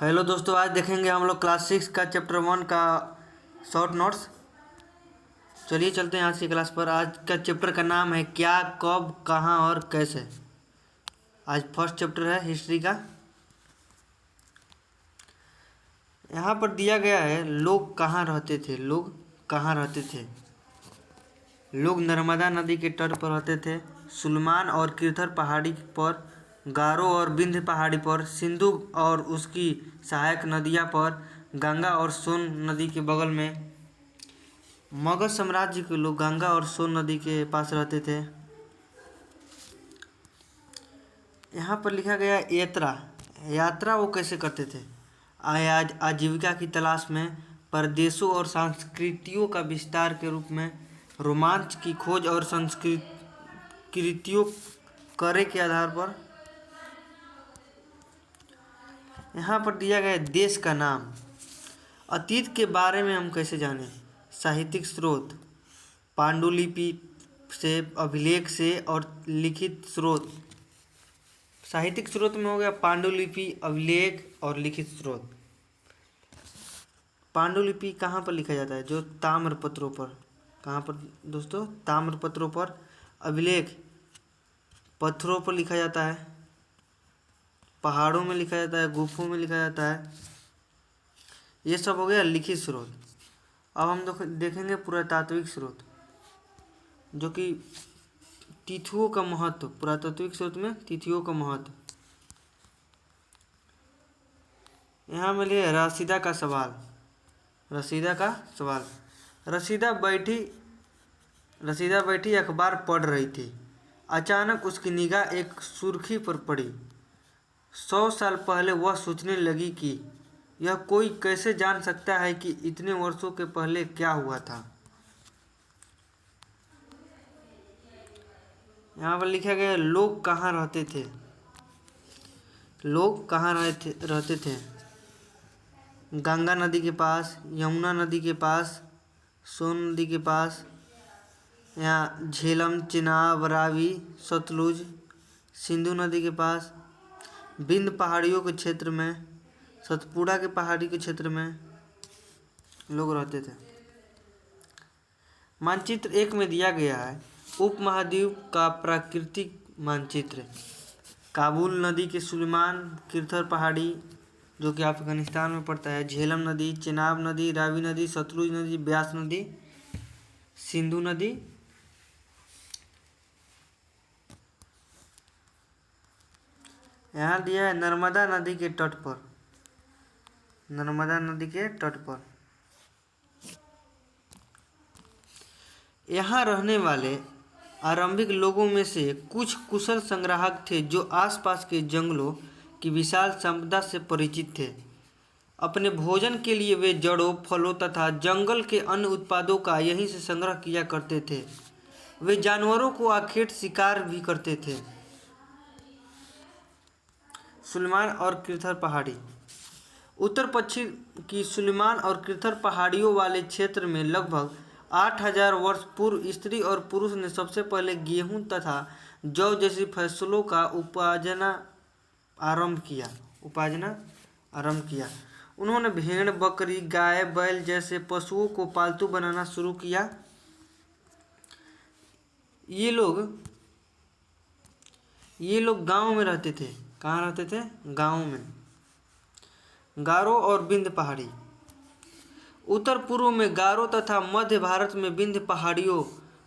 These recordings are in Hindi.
हेलो दोस्तों, आज देखेंगे हम लोग क्लास 6 का चैप्टर 1 का शॉर्ट नोट्स। चलिए चलते हैं आज की क्लास पर। आज का चैप्टर का नाम है क्या, कब, कहाँ और कैसे। आज फर्स्ट चैप्टर है हिस्ट्री का। यहाँ पर दिया गया है लोग कहाँ रहते थे। लोग कहाँ रहते थे? लोग नर्मदा नदी के तट पर रहते थे, सुलेमान और किरथर पहाड़ी पर, गारो और विंध्य पहाड़ी पर, सिंधु और उसकी सहायक नदियाँ पर, गंगा और सोन नदी के बगल में। मगध साम्राज्य के लोग गंगा और सोन नदी के पास रहते थे। यहाँ पर लिखा गया यात्रा। यात्रा वो कैसे करते थे? आजीविका की तलाश में, प्रदेशों और संस्कृतियों का विस्तार के रूप में, रोमांच की खोज और संस्कृतियों करे के आधार पर। यहाँ पर दिया गया देश का नाम। अतीत के बारे में हम कैसे जानें? साहित्यिक स्रोत, पांडुलिपि से, अभिलेख से और लिखित स्रोत। साहित्यिक स्रोत में हो गया पांडुलिपि, अभिलेख और लिखित स्रोत। पांडुलिपि कहाँ पर लिखा जाता है? जो ताम्रपत्रों पर। कहाँ पर दोस्तों? ताम्रपत्रों पर। अभिलेख पत्थरों पर लिखा जाता है, पहाड़ों में लिखा जाता है, गुफों में लिखा जाता है। ये सब हो गया लिखित स्रोत। अब हम देखेंगे पुरातात्विक स्रोत, जो कि तिथियों का महत्व। पुरातात्विक स्रोत में तिथियों का महत्व। यहाँ में लिया रसीदा का सवाल। रसीदा का सवाल। रसीदा बैठी अखबार पढ़ रही थी। अचानक उसकी निगाह एक सुर्खी पर पड़ी। 100 साल पहले वह सोचने लगी कि यह कोई कैसे जान सकता है कि इतने वर्षों के पहले क्या हुआ था। यहाँ पर लिखा गया लोग कहाँ रहते थे। लोग कहाँ रहते थे? गंगा नदी के पास, यमुना नदी के पास, सोन नदी के पास, यहाँ झेलम, चिनाब, रावी, सतलुज, सिंधु नदी के पास, विंध्य पहाड़ियों के क्षेत्र में, सतपुड़ा के पहाड़ी के क्षेत्र में लोग रहते थे। मानचित्र 1 में दिया गया है उपमहाद्वीप का प्राकृतिक मानचित्र। काबुल नदी के सुलेमान, किरथर पहाड़ी जो कि अफगानिस्तान में पड़ता है, झेलम नदी, चिनाब नदी, रावी नदी, सतलुज नदी, ब्यास नदी, सिंधु नदी, यहाँ दिया है नर्मदा नदी के तट पर। नर्मदा नदी के तट पर। यहाँ रहने वाले आरंभिक लोगों में से कुछ कुशल संग्राहक थे जो आसपास के जंगलों की विशाल संपदा से परिचित थे। अपने भोजन के लिए वे जड़ों, फलों तथा जंगल के अन्य उत्पादों का यहीं से संग्रह किया करते थे। वे जानवरों को आखेट शिकार भी करते थे। सुलेमान और किरथर पहाड़ी। उत्तर पश्चिम की सुलेमान और किरथर पहाड़ियों वाले क्षेत्र में लगभग 8000 वर्ष पूर्व स्त्री और पुरुष ने सबसे पहले गेहूं तथा जौ जैसी फसलों का उपार्जन आरंभ किया। उन्होंने भेड़, बकरी, गाय, बैल जैसे पशुओं को पालतू बनाना शुरू किया। ये लोग गांव में रहते थे। कहाँ रहते थे? गांव में। गारो और विंध्य पहाड़ी। उत्तर पूर्व में गारो तथा मध्य भारत में विंध्य पहाड़ियों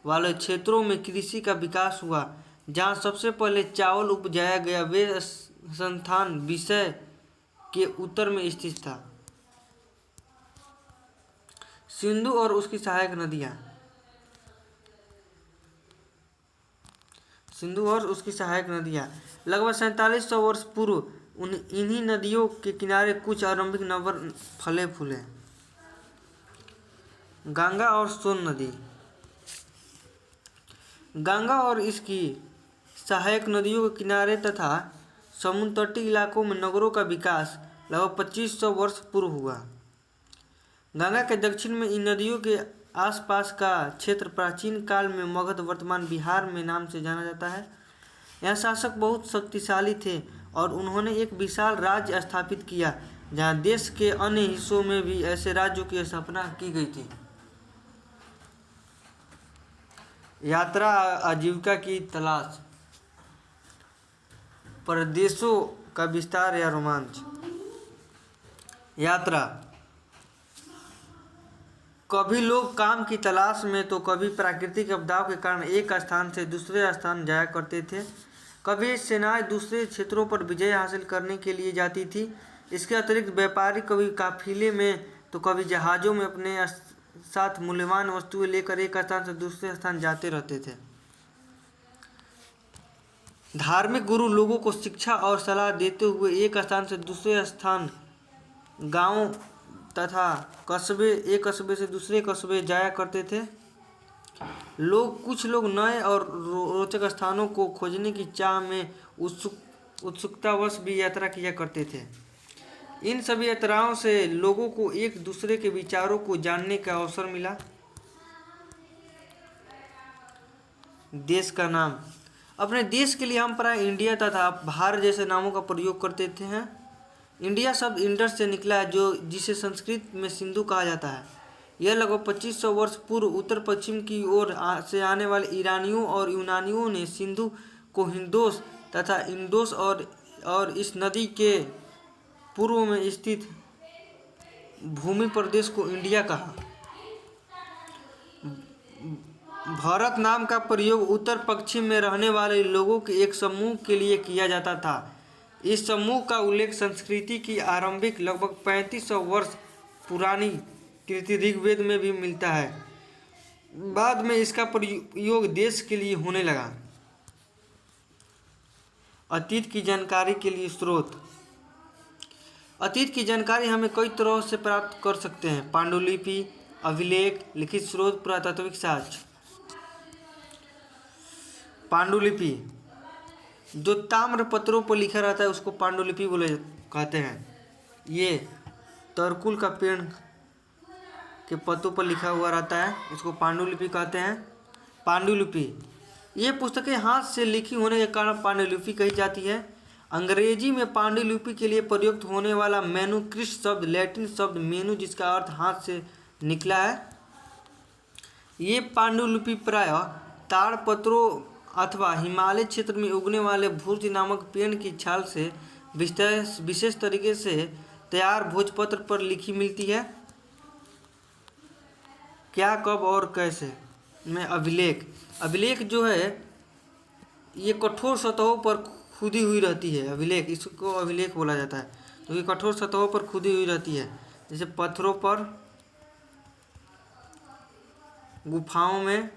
वाले क्षेत्रों में कृषि का विकास हुआ। जहाँ सबसे पहले चावल उपजाया गया वे स्थान विषय के उत्तर में स्थित था। सिंधु और उसकी सहायक नदियाँ। सिंधु और उसकी सहायक नदियाँ लगभग 4700 वर्ष पूर्व इन्हीं नदियों के किनारे कुछ आरंभिक नगर फले फूले। गंगा और सोन नदी। गंगा और इसकी सहायक नदियों के किनारे तथा समुद्र तटीय इलाकों में नगरों का विकास लगभग 2500 वर्ष पूर्व हुआ। गंगा के दक्षिण में इन नदियों के आसपास का क्षेत्र प्राचीन काल में मगध, वर्तमान बिहार में नाम से जाना जाता है। यहाँ शासक बहुत शक्तिशाली थे और उन्होंने एक विशाल राज्य स्थापित किया। जहाँ देश के अन्य हिस्सों में भी ऐसे राज्यों की स्थापना की गई थी। यात्रा आजीविका की तलाश, प्रदेशों का विस्तार या रोमांच। यात्रा, कभी लोग काम की तलाश में तो कभी प्राकृतिक आपदाओं के कारण एक स्थान से दूसरे स्थान जाया करते थे। कभी सेनाएं दूसरे क्षेत्रों पर विजय हासिल करने के लिए जाती थी। इसके अतिरिक्त व्यापारी कभी काफिले में तो कभी जहाज़ों में अपने साथ मूल्यवान वस्तुएं लेकर एक स्थान से दूसरे स्थान जाते रहते थे। धार्मिक गुरु लोगों को शिक्षा और सलाह देते हुए एक स्थान से दूसरे स्थान, गांव तथा कस्बे, एक कस्बे से दूसरे कस्बे जाया करते थे। कुछ लोग नए और रोचक स्थानों को खोजने की चाह में उत्सुकतावश भी यात्रा किया करते थे। इन सभी यात्राओं से लोगों को एक दूसरे के विचारों को जानने का अवसर मिला। देश का नाम, अपने देश के लिए हम प्राय इंडिया तथा भारत जैसे नामों का प्रयोग करते हैं। इंडिया शब्द इंडस से निकला है, जिसे संस्कृत में सिंधु कहा जाता है। यह लगभग 2500 वर्ष पूर्व उत्तर पश्चिम की ओर से आने वाले ईरानियों और यूनानियों ने सिंधु को हिंदोस तथा इंडोस और इस नदी के पूर्व में स्थित भूमि प्रदेश को इंडिया कहा। भारत नाम का प्रयोग उत्तर पश्चिम में रहने वाले लोगों के एक समूह के लिए किया जाता था। इस समूह का उल्लेख संस्कृति की आरंभिक लगभग 3500 वर्ष पुरानी कृति ऋग्वेद में भी मिलता है। बाद में इसका प्रयोग देश के लिए होने लगा। अतीत की जानकारी के लिए स्रोत, अतीत की जानकारी हमें कई तरह से प्राप्त कर सकते हैं। पांडुलिपि, अभिलेख, लिखित स्रोत, पुरातात्विक साक्ष्य। पांडुलिपि, जो ताम्र पत्रों पर लिखा रहता है उसको पांडुलिपि कहते हैं। ये तरकुल का पेड़ के पत्तों पर लिखा हुआ रहता है, उसको पांडुलिपि कहते हैं। पांडुलिपि, ये पुस्तकें हाथ से लिखी होने के कारण पांडुलिपि कही जाती है। अंग्रेजी में पांडुलिपि के लिए प्रयुक्त होने वाला मैन्युस्क्रिप्ट शब्द लैटिन शब्द मेनु, जिसका अर्थ हाथ से निकला है। ये पांडुलिपि प्रायः ताड़पत्रों अथवा हिमालय क्षेत्र में उगने वाले भूर्ज नामक पेड़ की छाल से विशेष तरीके से तैयार भोजपत्र पर लिखी मिलती है। क्या, कब और कैसे में अभिलेख, अभिलेख जो है ये कठोर सतहों पर खुदी हुई रहती है। अभिलेख, इसको अभिलेख बोला जाता है, तो ये कठोर सतहों पर खुदी हुई रहती है, जैसे पत्थरों पर, गुफाओं में।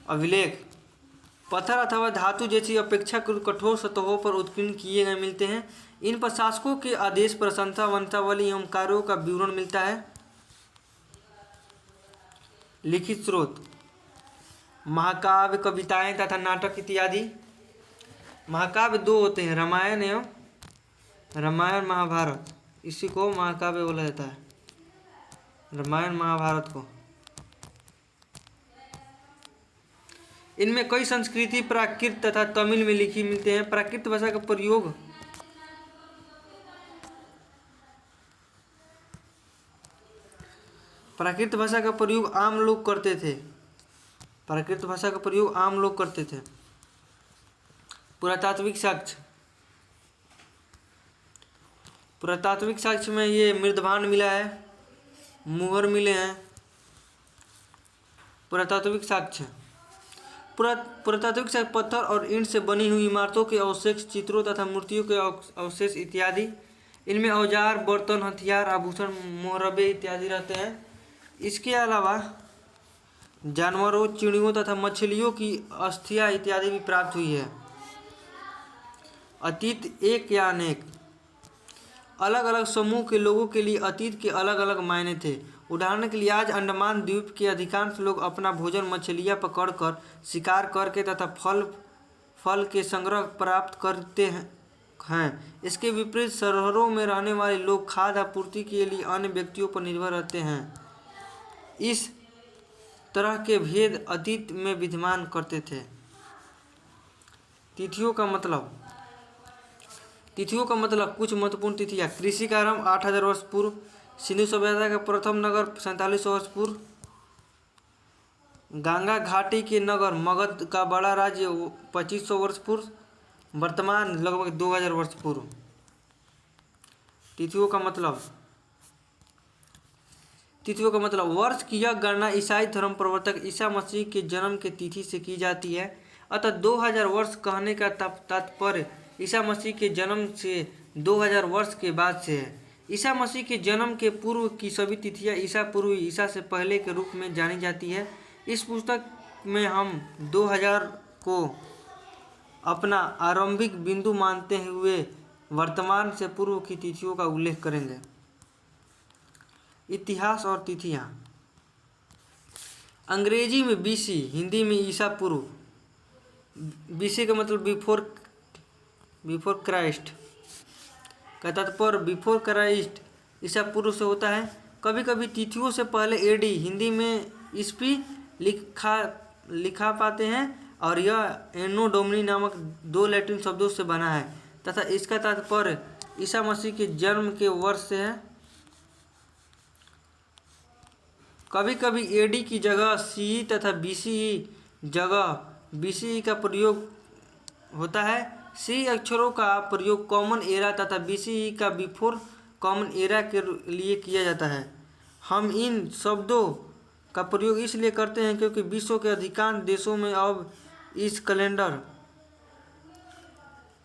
अभिलेख पत्थर अथवा धातु जैसी अपेक्षाकृत कठोर सतहों पर उत्कीर्ण किए गए मिलते हैं। इन पर शासकों के आदेश, प्रशंसा, वंशावली एवं कार्यों का विवरण मिलता है। लिखित स्रोत, महाकाव्य, कविताएं तथा नाटक इत्यादि। महाकाव्य दो होते हैं, रामायण महाभारत, इसी को महाकाव्य बोला जाता है, रामायण महाभारत को। इनमें कई संस्कृति, प्राकृत तथा तमिल में लिखी मिलते हैं। प्राकृत भाषा का प्रयोग आम लोग करते थे। प्राकृत भाषा का प्रयोग आम लोग करते थे। पुरातात्विक साक्ष्य, पुरातात्विक साक्ष्य में ये मृदभांड मिला है, मुहर मिले हैं। पुरातात्विक साक्ष्य, पुरातात्विक साक्ष्य पत्थर और ईंट से बनी हुई इमारतों के अवशेष, चित्रों तथा मूर्तियों के अवशेष इत्यादि। इनमें औजार, बर्तन, हथियार, आभूषण, मोहरबे इत्यादि रहते हैं। इसके अलावा जानवरों, चिड़ियों तथा मछलियों की अस्थियां इत्यादि भी प्राप्त हुई है। अतीत एक या अनेक, अलग अलग समूह के लोगों के लिए अतीत के अलग अलग मायने थे। उदाहरण के लिए आज अंडमान द्वीप के अधिकांश लोग अपना भोजन मछलियाँ पकड़कर, शिकार करके तथा फल के संग्रह प्राप्त करते हैं। इसके विपरीत शहरों में रहने वाले लोग खाद्य आपूर्ति के लिए अन्य व्यक्तियों पर निर्भर रहते हैं। इस तरह के भेद अतीत में विद्यमान करते थे। तिथियों का मतलब कुछ महत्वपूर्ण तिथियाँ। कृषि का आरंभ 8000 वर्ष पूर्व। सिंधु सभ्यता का प्रथम नगर 4700 वर्ष पूर्व। गंगा घाटी के नगर मगध का बड़ा राज्य 2500 वर्ष पूर्व। वर्तमान लगभग 2000 वर्ष पूर्व। तिथियों का मतलब वर्ष की यह गणना ईसाई धर्म प्रवर्तक ईसा मसीह के जन्म के तिथि से की जाती है। अतः 2000 वर्ष कहने का तात्पर्य ईसा मसीह के जन्म से 2000 वर्ष के बाद से है। ईसा मसीह के जन्म के पूर्व की सभी तिथियां ईसा पूर्व ईसा से पहले के रूप में जानी जाती है। इस पुस्तक में हम 2000 को अपना आरंभिक बिंदु मानते हुए वर्तमान से पूर्व की तिथियों का उल्लेख करेंगे। इतिहास और तिथियां। अंग्रेजी में बीसी, हिंदी में ईसा पूर्व। बीसी का मतलब बिफोर क्राइस्ट का तात्पर्य बिफोर क्राइस्ट ईसा पूर्व से होता है। कभी कभी तिथियों से पहले एडी, हिंदी में ईस्वी लिखा पाते हैं और यह एनो डोमिनी नामक 2 लैटिन शब्दों से बना है तथा इसका तात्पर्य ईसा मसीह के जन्म के वर्ष से है। कभी कभी एडी की जगह सीई तथा बीसीई जगह बीसीई का प्रयोग होता है। सी अक्षरों का प्रयोग कॉमन एरा तथा बीसीई का बिफोर कॉमन एरा के लिए किया जाता है। हम इन शब्दों का प्रयोग इसलिए करते हैं क्योंकि विश्व के अधिकांश देशों में अब इस कैलेंडर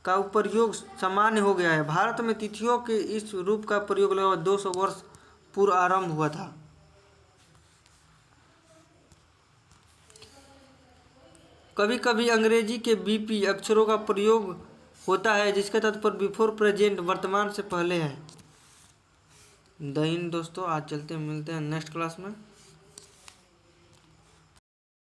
का प्रयोग सामान्य हो गया है। भारत में तिथियों के इस रूप का प्रयोग लगभग 200 वर्ष पूर्व आरंभ हुआ था। कभी कभी अंग्रेजी के बीपी अक्षरों का प्रयोग होता है जिसका तात्पर्य बिफोर प्रेजेंट वर्तमान से पहले है। दोस्तों आज चलते हैं, मिलते हैं नेक्स्ट क्लास में।